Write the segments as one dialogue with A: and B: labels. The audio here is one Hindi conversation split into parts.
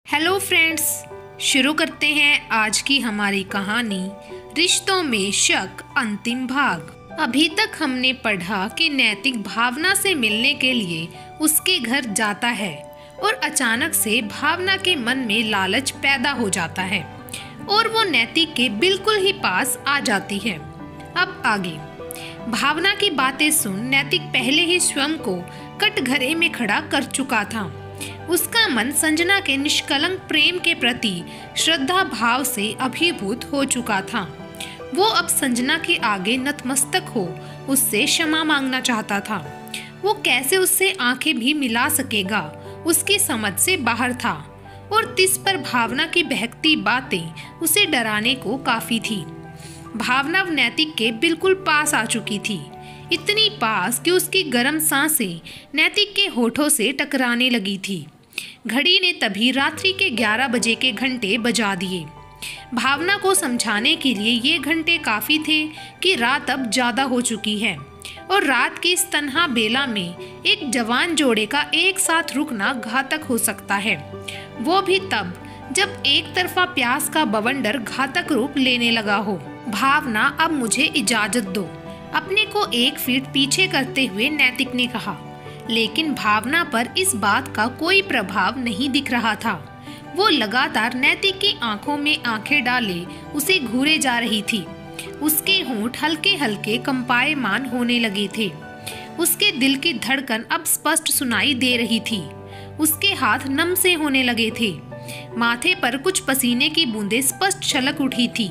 A: हेलो फ्रेंड्स, शुरू करते हैं आज की हमारी कहानी रिश्तों में शक अंतिम भाग। अभी तक हमने पढ़ा कि नैतिक भावना से मिलने के लिए उसके घर जाता है और अचानक से भावना के मन में लालच पैदा हो जाता है और वो नैतिक के बिल्कुल ही पास आ जाती है। अब आगे भावना की बातें सुन नैतिक पहले ही स्वयं को कटघरे में खड़ा कर चुका था। उसका मन संजना के निष्कलंक प्रेम के प्रति श्रद्धा भाव से अभिभूत हो चुका था। वो अब संजना के आगे नतमस्तक हो उससे क्षमा मांगना चाहता था। वो कैसे उससे आंखें भी मिला सकेगा, उसकी समझ से बाहर था और तिस पर भावना की बहकती बातें उसे डराने को काफी थी। भावना नैतिक के बिल्कुल पास आ चुकी थी, इतनी पास कि उसकी गर्म सांसें नैतिक के होठों से टकराने लगी थी। घड़ी ने तभी रात्रि के 11 बजे के घंटे बजा दिए। भावना को समझाने के लिए ये घंटे काफी थे कि रात अब ज्यादा हो चुकी है और रात की इस तन्हा बेला में एक जवान जोड़े का एक साथ रुकना घातक हो सकता है, वो भी तब जब एक तरफा प्यास का बवंडर घातक रूप लेने लगा हो। भावना, अब मुझे इजाजत दो, अपने को 1 फीट पीछे करते हुए नैतिक ने कहा। लेकिन भावना पर इस बात का कोई प्रभाव नहीं दिख रहा था। वो लगातार नैतिक की आंखों में आंखें डाले उसे घूरे जा रही थी। उसके होंठ हल्के हल्के कंपायमान होने लगे थे। उसके दिल की धड़कन अब स्पष्ट सुनाई दे रही थी। उसके हाथ नम से होने लगे थे। माथे पर कुछ पसीने की बूंदें स्पष्ट छलक उठी थी।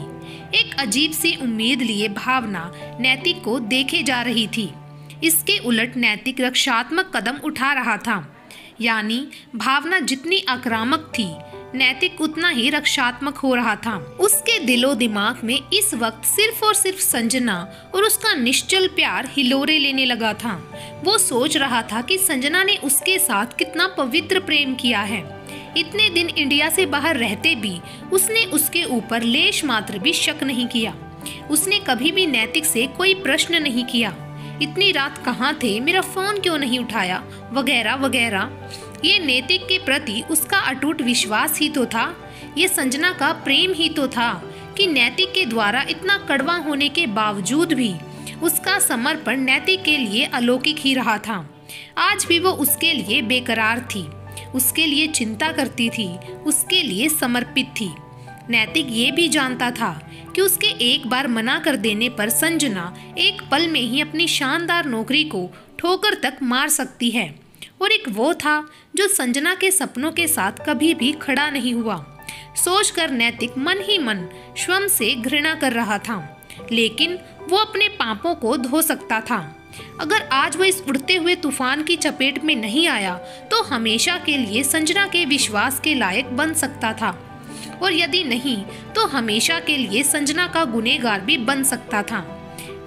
A: एक अजीब सी उम्मीद लिए भावना नैतिक को देखे जा रही थी। इसके उलट नैतिक रक्षात्मक कदम उठा रहा था, यानी भावना जितनी आक्रामक थी नैतिक उतना ही रक्षात्मक हो रहा था। उसके दिलो दिमाग में इस वक्त सिर्फ और सिर्फ संजना और उसका निश्चल प्यार हिलोरे लेने लगा था। वो सोच रहा था कि संजना ने उसके साथ कितना पवित्र प्रेम किया है। इतने दिन इंडिया से बाहर रहते भी उसने उसके ऊपर लेश मात्र भी शक नहीं किया। उसने कभी भी नैतिक से कोई प्रश्न नहीं किया, इतनी रात कहाँ थे, मेरा फोन क्यों नहीं उठाया, वगैरह वगैरह। ये नैतिक के प्रति उसका अटूट विश्वास ही तो था, ये संजना का प्रेम ही तो था कि नैतिक के द्वारा इतना कड़वा होने के बावजूद भी उसका समर्पण नैतिक के लिए अलौकिक ही रहा था। आज भी वो उसके लिए बेकरार थी, उसके लिए चिंता करती थी, उसके लिए समर्पित थी। नैतिक ये भी जानता था कि उसके एक बार मना कर देने पर संजना एक पल में ही अपनी शानदार नौकरी को ठोकर तक मार सकती है, और एक वो था जो संजना के सपनों के साथ कभी भी खड़ा नहीं हुआ। सोचकर नैतिक मन ही मन स्वयं से घृणा कर रहा था, लेकिन वो अपने पापों को धो सकता था। अगर आज वो इस उड़ते हुए तूफान की चपेट में नहीं आया तो हमेशा के लिए संजना के विश्वास के लायक बन सकता था, और यदि नहीं तो हमेशा के लिए संजना का गुनहगार भी बन सकता था।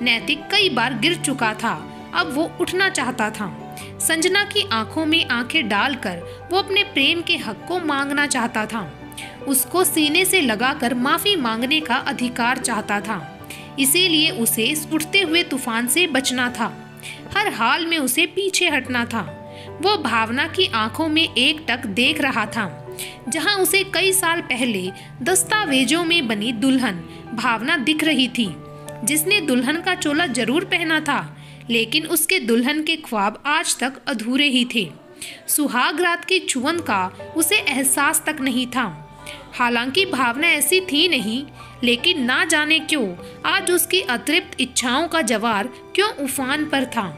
A: नैतिक कई बार गिर चुका था, अब वो उठना चाहता था। संजना की आंखों में आंखें डालकर वो अपने प्रेम के हक को मांगना चाहता था। उसको सीने से लगाकर माफी मांगने का अधिकार चाहता था। इसीलिए उसे इस उठते हुए तूफान से बचना था, हर हाल में उसे पीछे हटना था। वो भावना की आंखों में एकटक देख रहा था, जहां उसे कई साल पहले दस्तावेजों में बनी दुल्हन भावना दिख रही थी, जिसने दुल्हन का चोला जरूर पहना था, लेकिन उसके दुल्हन के ख्वाब आज तक अधूरे ही थे। सुहाग रात की चुवन का उसे एहसास तक नहीं था। हालांकि भावना ऐसी थी नहीं, लेकिन ना जाने क्यों आज उसकी अतृप्त इच्छाओं का जवार क्यों उफान पर था।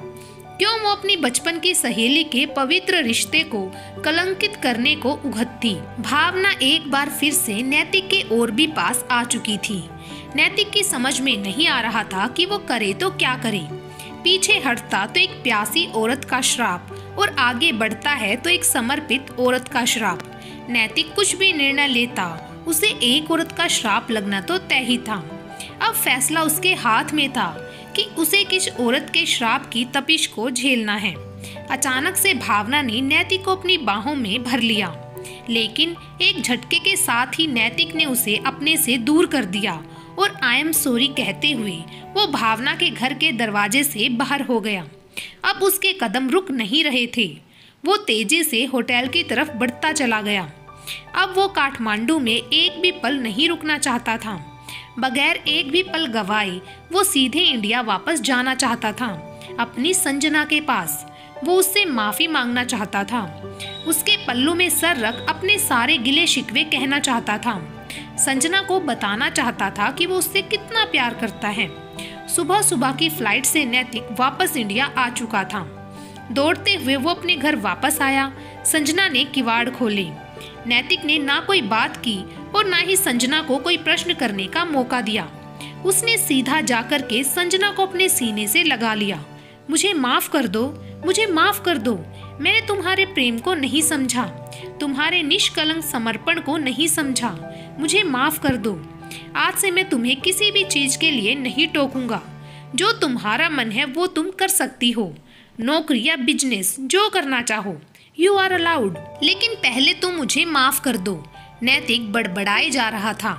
A: क्यों वो अपनी बचपन की सहेली के पवित्र रिश्ते को कलंकित करने को उघतती। भावना एक बार फिर से नैतिक के और भी पास आ चुकी थी। नैतिक की समझ में नहीं आ रहा था कि वो करे तो क्या करे। पीछे हटता तो एक प्यासी औरत का श्राप, और आगे बढ़ता है तो एक समर्पित औरत का श्राप। नैतिक कुछ भी निर्णय लेता उसे एक औरत का श्राप लगना तो तय ही था। अब फैसला उसके हाथ में था कि उसे किस औरत के श्राप की तपिश को झेलना है। अचानक से भावना ने नैतिक को अपनी बाहों में भर लिया, लेकिन एक झटके के साथ ही नैतिक ने उसे अपने से दूर कर दिया और आई एम सॉरी कहते हुए वो भावना के घर के दरवाजे से बाहर हो गया। अब उसके कदम रुक नहीं रहे थे। वो तेजी से होटल की तरफ बढ़ता चला गया। अब वो काठमांडू में एक भी पल नहीं रुकना चाहता था। बगैर एक भी पल गवाए वो सीधे इंडिया वापस जाना चाहता था, अपनी संजना के पास। वो उससे माफी मांगना चाहता था, उसके पल्लू में सर रख अपने सारे गिले शिकवे कहना चाहता था। संजना को बताना चाहता था कि वो उससे कितना प्यार करता है। सुबह सुबह की फ्लाइट से नैतिक वापस इंडिया आ चुका था। दौड़ते हुए वो अपने घर वापस आया। संजना ने किवाड़ खोले। नैतिक ने ना कोई बात की और ना ही संजना को कोई प्रश्न करने का मौका दिया। उसने सीधा जाकर के संजना को अपने सीने से लगा लिया। मुझे माफ कर दो, मुझे माफ कर दो। मैंने तुम्हारे प्रेम को नहीं समझा, तुम्हारे निष्कलंक समर्पण को नहीं समझा। मुझे माफ कर दो। आज से मैं तुम्हें किसी भी चीज के लिए नहीं टोकूंगा। जो तुम्हारा मन है वो तुम कर सकती हो। नौकरी या बिजनेस जो करना चाहो, यू आर अलाउड। लेकिन पहले तुम मुझे माफ कर दो। नैतिक बड़बड़ाए जा रहा था।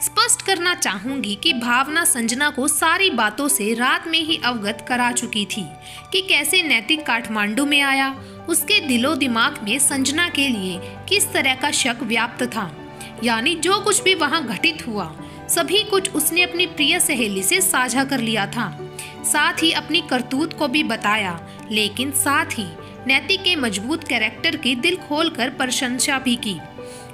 A: स्पष्ट करना चाहूंगी कि भावना संजना को सारी बातों से रात में ही अवगत करा चुकी थी कि कैसे नैतिक काठमांडू में आया। उसके दिलो दिमाग में संजना के लिए किस तरह का शक व्याप्त था। यानी जो कुछ भी वहां घटित हुआ सभी कुछ उसने अपनी प्रिय सहेली से साझा कर लिया था। साथ ही अपनी करतूत को भी बताया, लेकिन साथ ही नैतिक के मजबूत कैरेक्टर की दिल खोलकर प्रशंसा भी की।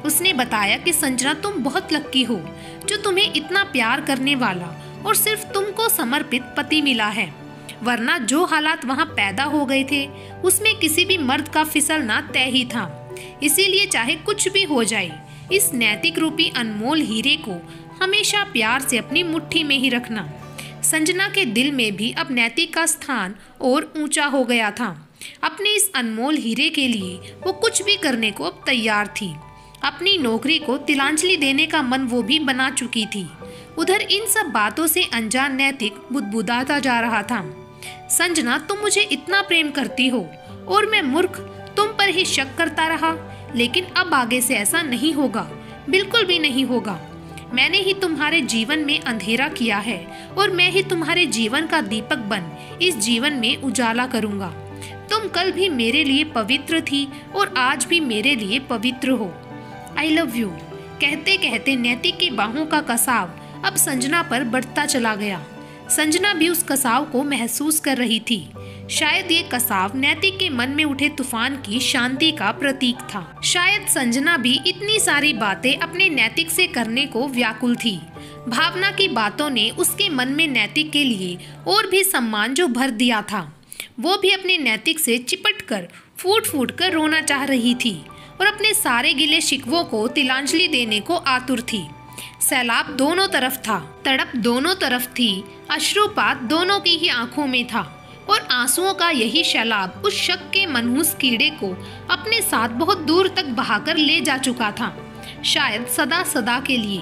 A: उसने बताया कि संजना तुम बहुत लक्की हो जो तुम्हें इतना प्यार करने वाला और सिर्फ तुमको समर्पित पति मिला है, वरना जो हालात वहाँ पैदा हो गए थे उसमें किसी भी मर्द का फिसलना तय ही था। इसीलिए चाहे कुछ भी हो जाए, इस नैतिक रूपी अनमोल हीरे को हमेशा प्यार से अपनी मुट्ठी में ही रखना। संजना के दिल में भी अब नैतिक का स्थान और ऊंचा हो गया था। अपने इस अनमोल हीरे के लिए वो कुछ भी करने को अब तैयार थी। अपनी नौकरी को तिलांजलि देने का मन वो भी बना चुकी थी। उधर इन सब बातों से अनजान नैतिक बुदबुदाता जा रहा था। संजना तुम मुझे इतना प्रेम करती हो और मैं मूर्ख तुम पर ही शक करता रहा, लेकिन अब आगे से ऐसा नहीं होगा, बिल्कुल भी नहीं होगा। मैंने ही तुम्हारे जीवन में अंधेरा किया है और मैं ही तुम्हारे जीवन का दीपक बन इस जीवन में उजाला करूंगा। तुम कल भी मेरे लिए पवित्र थी और आज भी मेरे लिए पवित्र हो। I love you. कहते कहते नैतिक की बाहों का कसाव अब संजना पर बढ़ता चला गया। संजना भी उस कसाव को महसूस कर रही थी। शायद ये कसाव नैतिक के मन में उठे तूफान की शांति का प्रतीक था। शायद संजना भी इतनी सारी बातें अपने नैतिक से करने को व्याकुल थी। भावना की बातों ने उसके मन में नैतिक के लिए और भी सम्मान जो भर दिया था। वो भी अपने नैतिक से चिपट कर फूट फूट कर रोना चाह रही थी और अपने सारे गिले शिकवों को तिलांजलि देने को आतुर थी। सैलाब दोनों तरफ था, तड़प दोनों तरफ थी, अश्रुपात दोनों की ही आंखों में था और आंसुओं का यही सैलाब उस शक के मनहूस कीड़े को अपने साथ बहुत दूर तक बहाकर ले जा चुका था, शायद सदा सदा के लिए।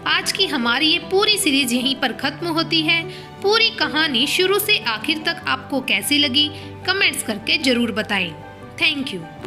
A: आज की हमारी ये पूरी सीरीज यहीं पर खत्म होती है। पूरी कहानी शुरू से आखिर तक आपको कैसी लगी कमेंट्स करके जरूर बताएं। Thank you.